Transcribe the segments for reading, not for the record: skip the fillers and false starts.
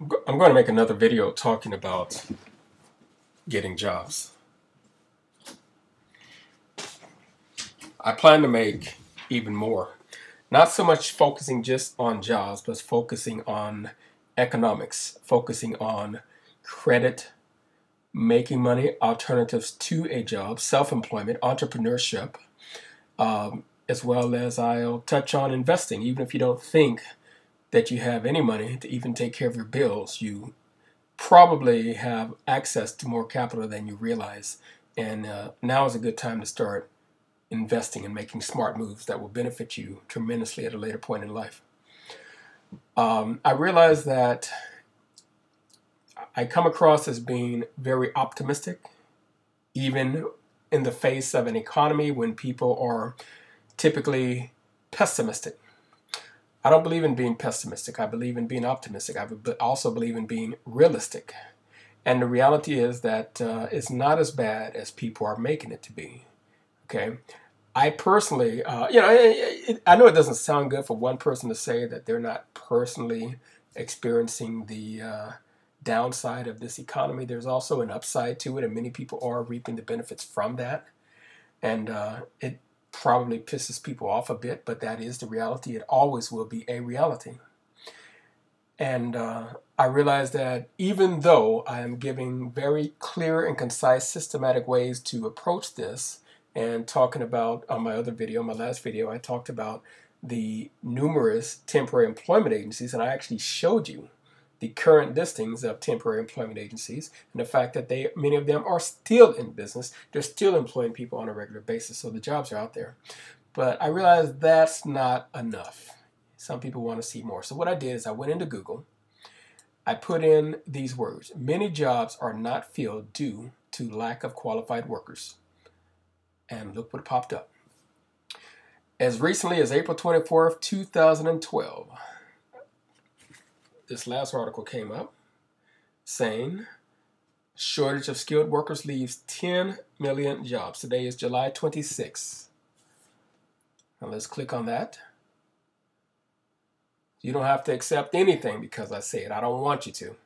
I'm going to make another video talking about getting jobs. I plan to make even more. Not so much focusing just on jobs, but focusing on economics, focusing on credit, making money, alternatives to a job, self-employment, entrepreneurship, as well as I'll touch on investing. Even if you don't think that you have any money to even take care of your bills, you probably have access to more capital than you realize. And now is a good time to start investing and making smart moves that will benefit you tremendously at a later point in life. I realize that I come across as being very optimistic, even in the face of an economy when people are typically pessimistic. I don't believe in being pessimistic. I believe in being optimistic. I also believe in being realistic. And the reality is that it's not as bad as people are making it to be. Okay. I personally, I know it doesn't sound good for one person to say that they're not personally experiencing the downside of this economy. There's also an upside to it, and many people are reaping the benefits from that. And it probably pisses people off a bit, but that is the reality. It always will be a reality. And I realize that even though I am giving very clear and concise, systematic ways to approach this, and talking about on my other video, my last video, I talked about the numerous temporary employment agencies, and I actually showed you the current listings of temporary employment agencies and the fact that many of them are still in business. They're still employing people on a regular basis, so the jobs are out there. But I realized that's not enough. Some people want to see more. So what I did is I went into Google. I put in these words: many jobs are not filled due to lack of qualified workers. And look what popped up. As recently as April 24th, 2012, this last article came up saying shortage of skilled workers leaves 10 million jobs. Today is July 26th. Now let's click on that. You don't have to accept anything because I say it. I don't want you to.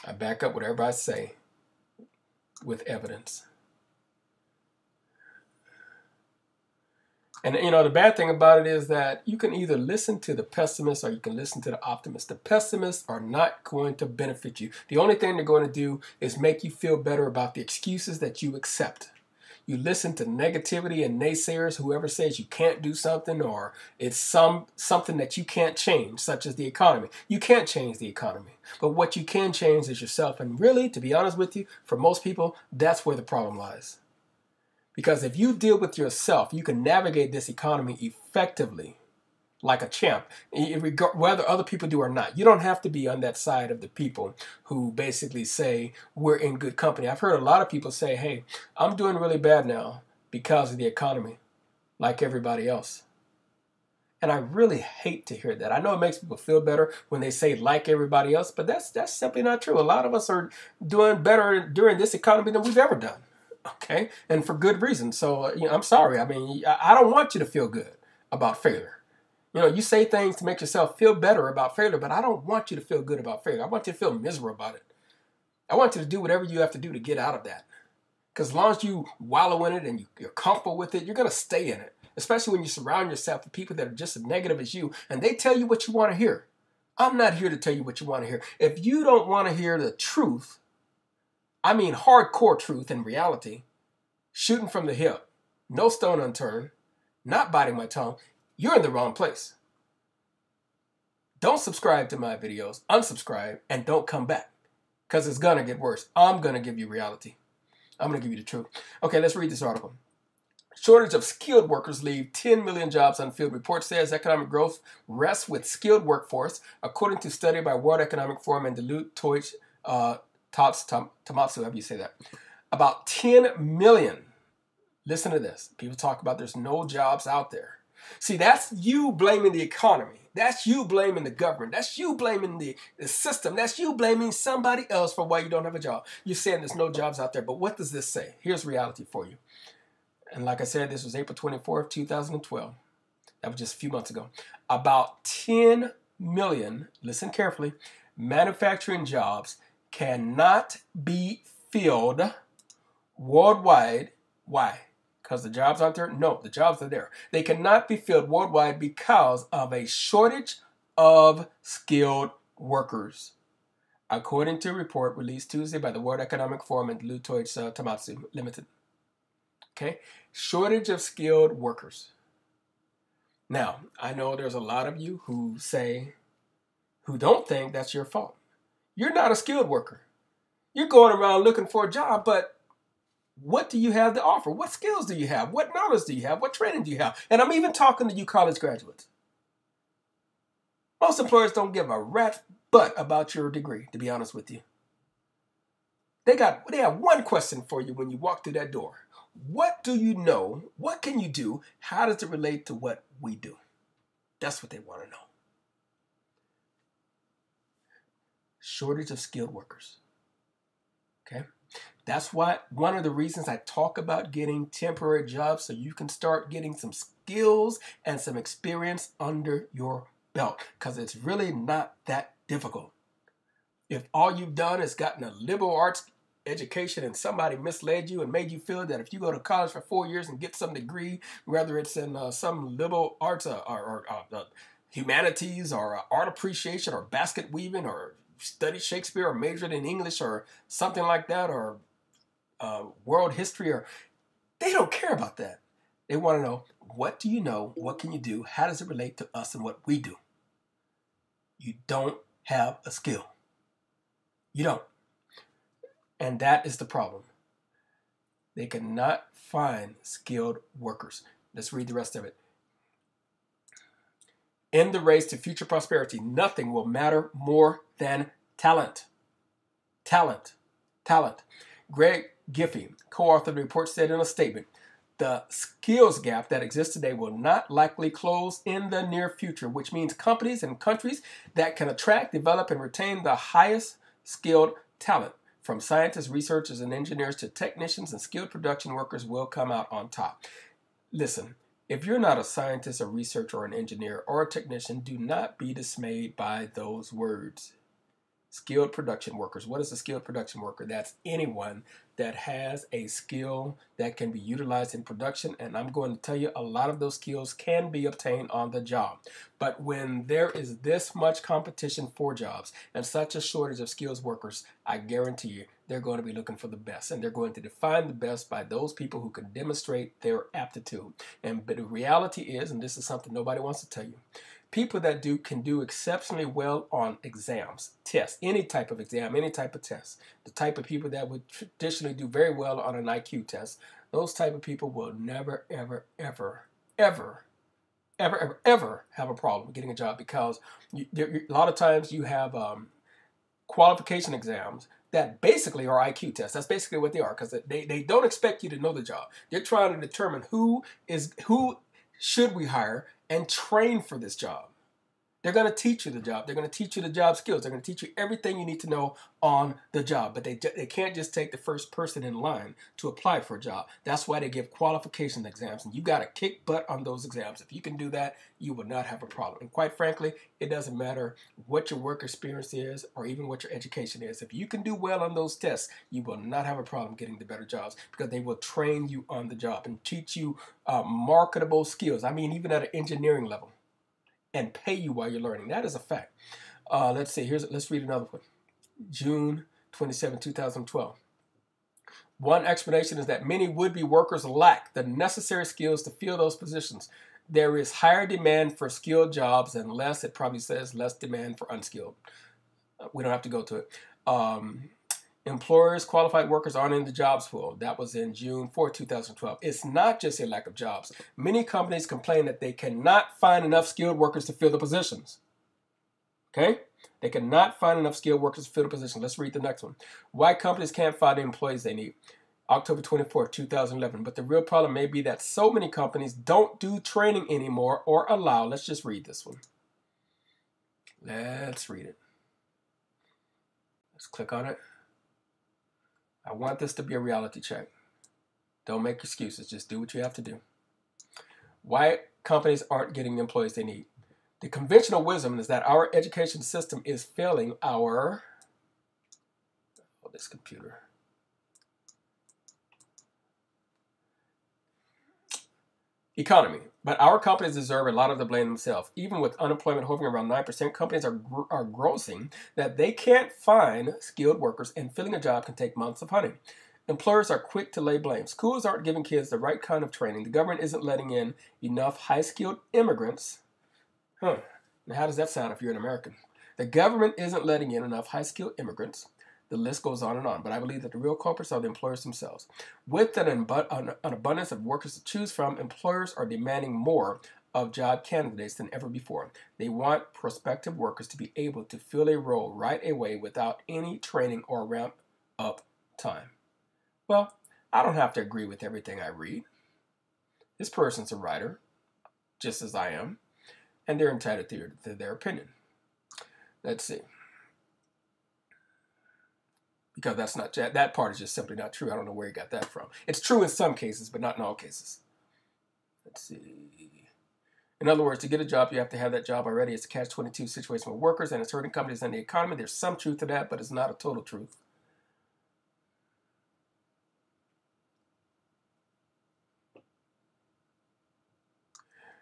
I back up whatever I say with evidence. And the bad thing about it is that you can either listen to the pessimist or you can listen to the optimist. The pessimists are not going to benefit you. The only thing they're going to do is make you feel better about the excuses that you accept. You listen to negativity and naysayers, whoever says you can't do something or it's something that you can't change, such as the economy. You can't change the economy. But what you can change is yourself. And really, to be honest with you, for most people, that's where the problem lies. Because if you deal with yourself, you can navigate this economy effectively, like a champ, whether other people do or not. You don't have to be on that side of the people who basically say we're in good company. I've heard a lot of people say, hey, I'm doing really bad now because of the economy, like everybody else. And I really hate to hear that. I know it makes people feel better when they say like everybody else, but that's simply not true. A lot of us are doing better during this economy than we've ever done. Okay, and for good reason. So I'm sorry. I mean, I don't want you to feel good about failure. You say things to make yourself feel better about failure, but I don't want you to feel good about failure. I want you to feel miserable about it. I want you to do whatever you have to do to get out of that. Because as long as you wallow in it and you're comfortable with it, you're going to stay in it. Especially when you surround yourself with people that are just as negative as you, and they tell you what you want to hear. I'm not here to tell you what you want to hear. If you don't want to hear the truth, I mean hardcore truth and reality, shooting from the hip, no stone unturned, not biting my tongue, you're in the wrong place. Don't subscribe to my videos, unsubscribe, and don't come back. Because it's going to get worse. I'm going to give you reality. I'm going to give you the truth. Okay, let's read this article. Shortage of skilled workers leave 10 million jobs unfilled. Report says economic growth rests with skilled workforce, according to study by World Economic Forum and Deloitte Touche Tomatsu, however you say that. About 10 million. Listen to this. People talk about there's no jobs out there. See, that's you blaming the economy. That's you blaming the government. That's you blaming the system. That's you blaming somebody else for why you don't have a job. You're saying there's no jobs out there. But what does this say? Here's reality for you. And like I said, this was April 24th, 2012. That was just a few months ago. About 10 million, listen carefully, manufacturing jobs cannot be filled worldwide. Why? Because the jobs aren't there? No, the jobs are there. They cannot be filled worldwide because of a shortage of skilled workers, according to a report released Tuesday by the World Economic Forum and Lutoich Tamatsu Limited. Okay, shortage of skilled workers. Now, I know there's a lot of you who don't think that's your fault. You're not a skilled worker. You're going around looking for a job, but what do you have to offer? What skills do you have? What knowledge do you have? What training do you have? And I'm even talking to you college graduates. Most employers don't give a rat's butt about your degree, to be honest with you. They have one question for you when you walk through that door. What do you know? What can you do? How does it relate to what we do? That's what they want to know. Shortage of skilled workers. Okay? That's why one of the reasons I talk about getting temporary jobs, so you can start getting some skills and some experience under your belt, because it's really not that difficult. If all you've done is gotten a liberal arts education and somebody misled you and made you feel that if you go to college for 4 years and get some degree, whether it's in some liberal arts or humanities or art appreciation or basket weaving or studied Shakespeare or majored in English or something like that, or world history, or they don't care about that. They want to know, what do you know? What can you do? How does it relate to us and what we do? You don't have a skill. You don't. And that is the problem. They cannot find skilled workers. Let's read the rest of it. In the race to future prosperity, nothing will matter more than talent. Talent. Talent. Greg Giffey, co-author of the report, said in a statement, the skills gap that exists today will not likely close in the near future, which means companies and countries that can attract, develop, and retain the highest skilled talent, from scientists, researchers, and engineers to technicians and skilled production workers, will come out on top. Listen, if you're not a scientist, a researcher, or an engineer, or a technician, do not be dismayed by those words. Skilled production workers. What is a skilled production worker? That's anyone that has a skill that can be utilized in production. And I'm going to tell you, a lot of those skills can be obtained on the job. But when there is this much competition for jobs and such a shortage of skills workers, I guarantee you they're going to be looking for the best. And they're going to define the best by those people who can demonstrate their aptitude. But the reality is, and this is something nobody wants to tell you, people that can do exceptionally well on exams, tests, any type of exam, any type of test. The type of people that would traditionally do very well on an IQ test, those type of people will never, ever, ever, ever, ever, ever, ever have a problem getting a job, because a lot of times you have qualification exams that basically are IQ tests. That's basically what they are, because they don't expect you to know the job. They're trying to determine who should we hire and train for this job. They're going to teach you the job. They're going to teach you the job skills. They're going to teach you everything you need to know on the job. But they can't just take the first person in line to apply for a job. That's why they give qualification exams. And you got to kick butt on those exams. If you can do that, you will not have a problem. And quite frankly, it doesn't matter what your work experience is or even what your education is. If you can do well on those tests, you will not have a problem getting the better jobs, because they will train you on the job and teach you marketable skills. I mean, even at an engineering level, and pay you while you're learning. That is a fact. Let's see. Let's read another one. June 27, 2012. One explanation is that many would-be workers lack the necessary skills to fill those positions. There is higher demand for skilled jobs and less, it probably says, less demand for unskilled. We don't have to go to it. Employers, qualified workers aren't in the jobs pool. That was in June 4, 2012. It's not just a lack of jobs. Many companies complain that they cannot find enough skilled workers to fill the positions. Okay? They cannot find enough skilled workers to fill the positions. Let's read the next one. Why companies can't find the employees they need. October 24, 2011. But the real problem may be that so many companies don't do training anymore or allow. Let's just read this one. Let's read it. Let's click on it. I want this to be a reality check. Don't make excuses. Just do what you have to do. Why companies aren't getting the employees they need. The conventional wisdom is that our education system is failing our, this computer, economy. But our companies deserve a lot of the blame themselves. Even with unemployment hovering around 9%, companies are grossing that they can't find skilled workers, and filling a job can take months of hunting. Employers are quick to lay blame. Schools aren't giving kids the right kind of training. The government isn't letting in enough high-skilled immigrants. Now, how does that sound if you're an American? The government isn't letting in enough high-skilled immigrants. The list goes on and on, but I believe that the real culprits are the employers themselves. With an abundance of workers to choose from, employers are demanding more of job candidates than ever before. They want prospective workers to be able to fill a role right away without any training or ramp-up time. Well, I don't have to agree with everything I read. This person's a writer, just as I am, and they're entitled to their opinion. Let's see. Because that part is just simply not true. I don't know where he got that from. It's true in some cases, but not in all cases. Let's see. In other words, to get a job, you have to have that job already. It's a catch-22 situation with workers, and it's hurting companies and the economy. There's some truth to that, but it's not a total truth.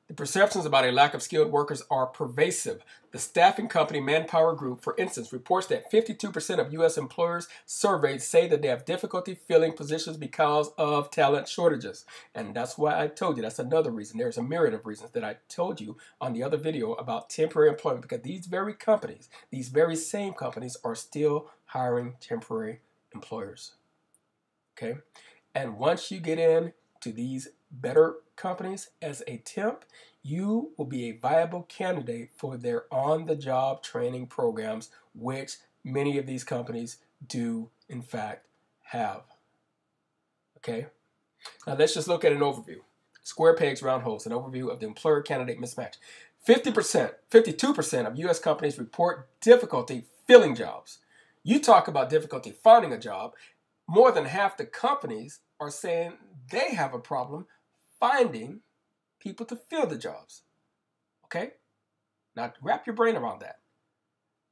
The perceptions about a lack of skilled workers are pervasive. The staffing company Manpower Group, for instance, reports that 52% of U.S. employers surveyed say that they have difficulty filling positions because of talent shortages. And that's why I told you, that's another reason. There's a myriad of reasons that I told you on the other video about temporary employment, because these very companies, these very same companies are still hiring temporary employers. Okay? And once you get in to these better companies as a temp, you will be a viable candidate for their on-the-job training programs, which many of these companies do, in fact, have. Okay? Now let's just look at an overview. Square pegs, round holes, an overview of the employer-candidate mismatch. 52% of U.S. companies report difficulty filling jobs. You talk about difficulty finding a job, more than half the companies are saying they have a problem finding people to fill the jobs. Okay? Now wrap your brain around that.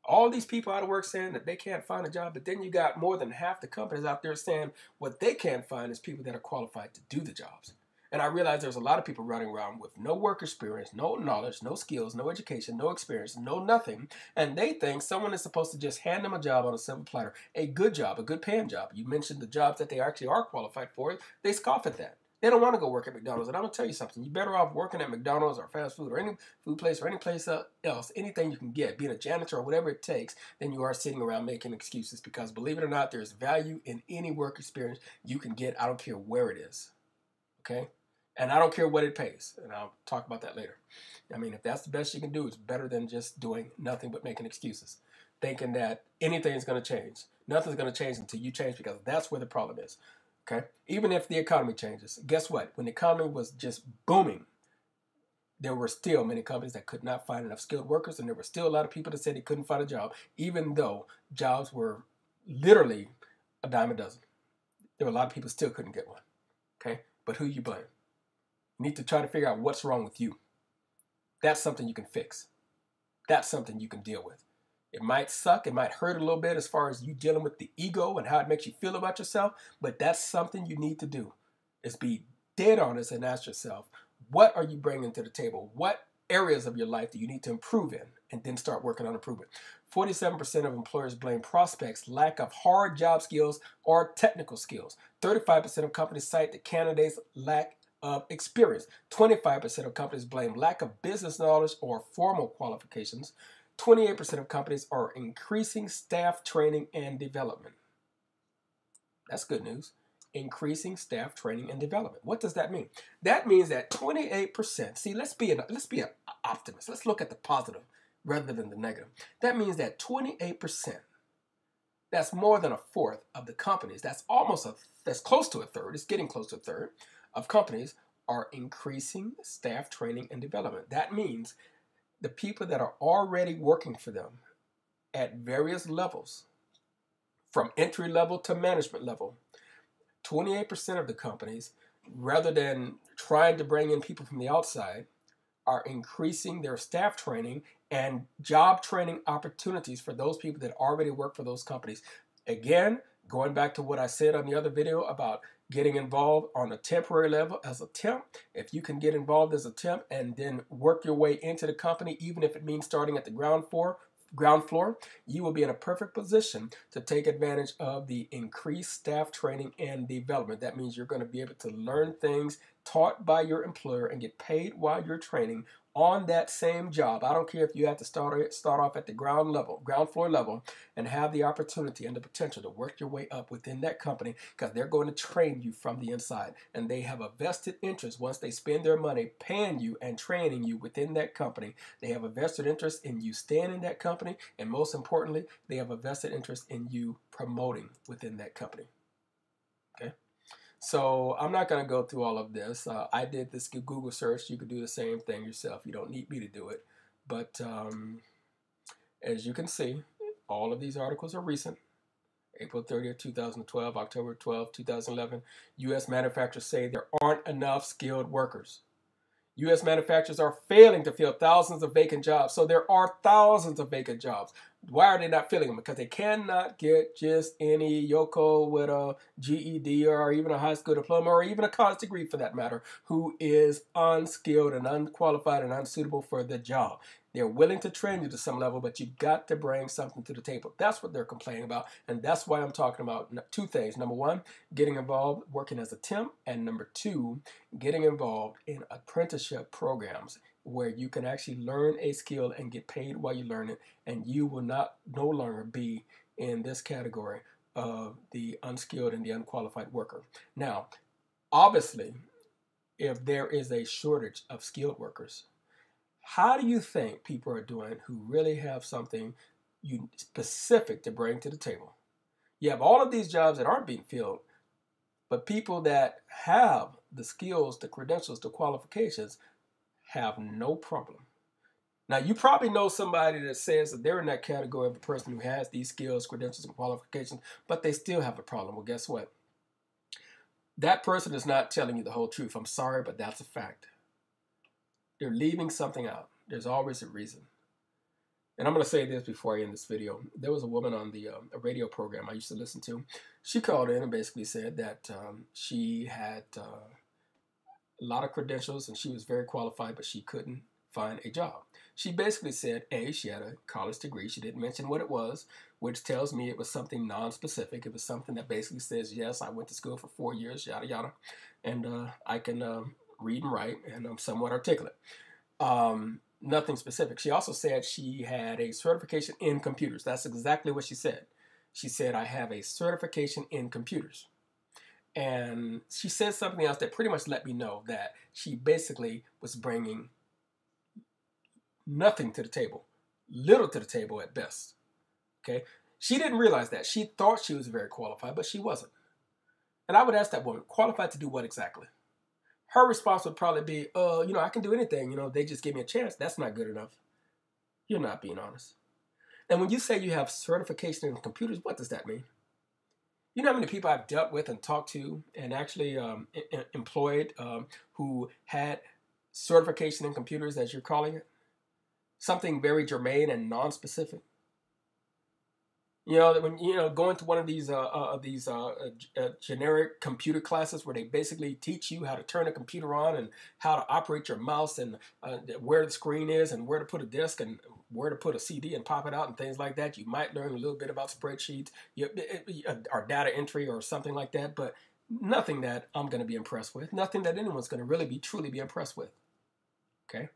All these people out of work saying that they can't find a job, but then you got more than half the companies out there saying what they can't find is people that are qualified to do the jobs. And I realize there's a lot of people running around with no work experience, no knowledge, no skills, no education, no experience, no nothing. And they think someone is supposed to just hand them a job on a silver platter, a good job, a good paying job. You mentioned the jobs that they actually are qualified for. They scoff at that. They don't want to go work at McDonald's. And I'm going to tell you something. You're better off working at McDonald's or fast food or any food place or any place else, anything you can get, being a janitor or whatever it takes, than you are sitting around making excuses. Because believe it or not, there's value in any work experience you can get. I don't care where it is. Okay? And I don't care what it pays. And I'll talk about that later. I mean, if that's the best you can do, it's better than just doing nothing but making excuses, thinking that anything is going to change. Nothing's going to change until you change, because that's where the problem is. Okay? Even if the economy changes, guess what? When the economy was just booming, there were still many companies that could not find enough skilled workers, and there were still a lot of people that said they couldn't find a job, even though jobs were literally a dime a dozen. There were a lot of people still couldn't get one. Okay? But who you blame? You need to try to figure out what's wrong with you. That's something you can fix. That's something you can deal with. It might suck. It might hurt a little bit as far as you dealing with the ego and how it makes you feel about yourself, but that's something you need to do, is be dead honest and ask yourself, what are you bringing to the table? What areas of your life do you need to improve in? And then start working on improvement. 47% of employers blame prospects' lack of hard job skills or technical skills. 35% of companies cite the candidates' lack of experience. 25% of companies blame lack of business knowledge or formal qualifications. 28% of companies are increasing staff training and development. That's good news. Increasing staff training and development. What does that mean? That means that 28%, see, let's be an optimist. Let's look at the positive rather than the negative. That means that 28%, that's more than a fourth of the companies, that's close to a third, it's getting close to a third of companies are increasing staff training and development. That means the people that are already working for them at various levels, from entry level to management level, 28% of the companies, rather than trying to bring in people from the outside, are increasing their staff training and job training opportunities for those people that already work for those companies. Again, going back to what I said on the other video about getting involved on a temporary level as a temp, if you can get involved as a temp and then work your way into the company, even if it means starting at the ground floor, you will be in a perfect position to take advantage of the increased staff training and development. That means you're going to be able to learn things taught by your employer and get paid while you're training on that same job. I don't care if you have to start off at the ground floor level, and have the opportunity and the potential to work your way up within that company, because they're going to train you from the inside, and they have a vested interest once they spend their money paying you and training you within that company. They have a vested interest in you staying in that company, and most importantly, they have a vested interest in you promoting within that company. Okay. So I'm not going to go through all of this. I did this Google search. You could do the same thing yourself. You don't need me to do it. But as you can see, all of these articles are recent. April 30th, 2012, October 12th, 2011. U.S. manufacturers say there aren't enough skilled workers. U.S. manufacturers are failing to fill thousands of vacant jobs. So there are thousands of vacant jobs. Why are they not filling them? Because they cannot get just any Yoko with a GED or even a high school diploma or even a college degree for that matter, who is unskilled and unqualified and unsuitable for the job. They're willing to train you to some level, but you've got to bring something to the table. That's what they're complaining about, and that's why I'm talking about two things. Number one, getting involved working as a temp, and number two, getting involved in apprenticeship programs where you can actually learn a skill and get paid while you learn it, and you will no longer be in this category of the unskilled and the unqualified worker. Now, obviously, if there is a shortage of skilled workers, how do you think people are doing who really have something specific to bring to the table? You have all of these jobs that aren't being filled, but people that have the skills, the credentials, the qualifications have no problem. Now, you probably know somebody that says that they're in that category of a person who has these skills, credentials, and qualifications, but they still have a problem. Well, guess what? That person is not telling you the whole truth. I'm sorry, but that's a fact. They're leaving something out. There's always a reason. And I'm going to say this before I end this video. There was a woman on a radio program I used to listen to. She called in and basically said that she had a lot of credentials and she was very qualified, but she couldn't find a job. She basically said, she had a college degree. She didn't mention what it was, which tells me it was something non-specific. It was something that basically says, yes, I went to school for 4 years, yada, yada, and I can read and write, and I'm somewhat articulate. Nothing specific. She also said she had a certification in computers. That's exactly what she said. She said, I have a certification in computers. And she said something else that pretty much let me know that she basically was bringing nothing to the table, little to the table at best. Okay? She didn't realize that. She thought she was very qualified, but she wasn't. And I would ask that woman, qualified to do what exactly? Her response would probably be, I can do anything. They just give me a chance. That's not good enough. You're not being honest. And when you say you have certification in computers, what does that mean? You know how many people I've dealt with and talked to and actually employed who had certification in computers, as you're calling it? Something very germane and non-specific. When going to one of these generic computer classes where they basically teach you how to turn a computer on and how to operate your mouse and where the screen is and where to put a disk and where to put a CD and pop it out and things like that. You might learn a little bit about spreadsheets or data entry or something like that, but nothing that I'm going to be impressed with. Nothing that anyone's going to really truly be impressed with. Okay.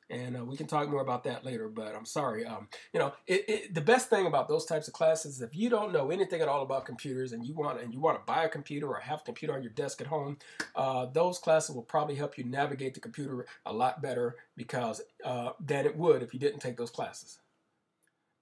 And we can talk more about that later, but I'm sorry. The best thing about those types of classes is if you don't know anything at all about computers and you want to buy a computer or have a computer on your desk at home, those classes will probably help you navigate the computer a lot better than it would if you didn't take those classes.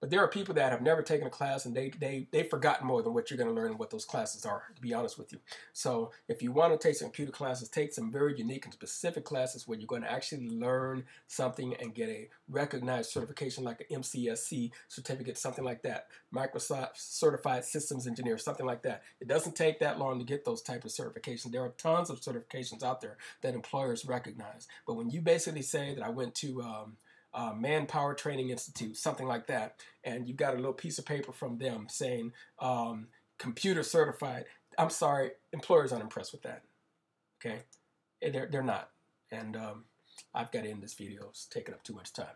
But there are people that have never taken a class and they've forgotten more than what you're going to learn and what those classes are, to be honest with you. So if you want to take some computer classes, take some very unique and specific classes where you're going to actually learn something and get a recognized certification like an MCSC certificate, something like that. Microsoft Certified Systems Engineer, something like that. It doesn't take that long to get those type of certifications. There are tons of certifications out there that employers recognize. But when you basically say that I went to Manpower Training Institute, something like that, and you got a little piece of paper from them saying computer certified. I'm sorry, employers aren't impressed with that. Okay, they're not, and I've got to end this video. It's taking up too much time.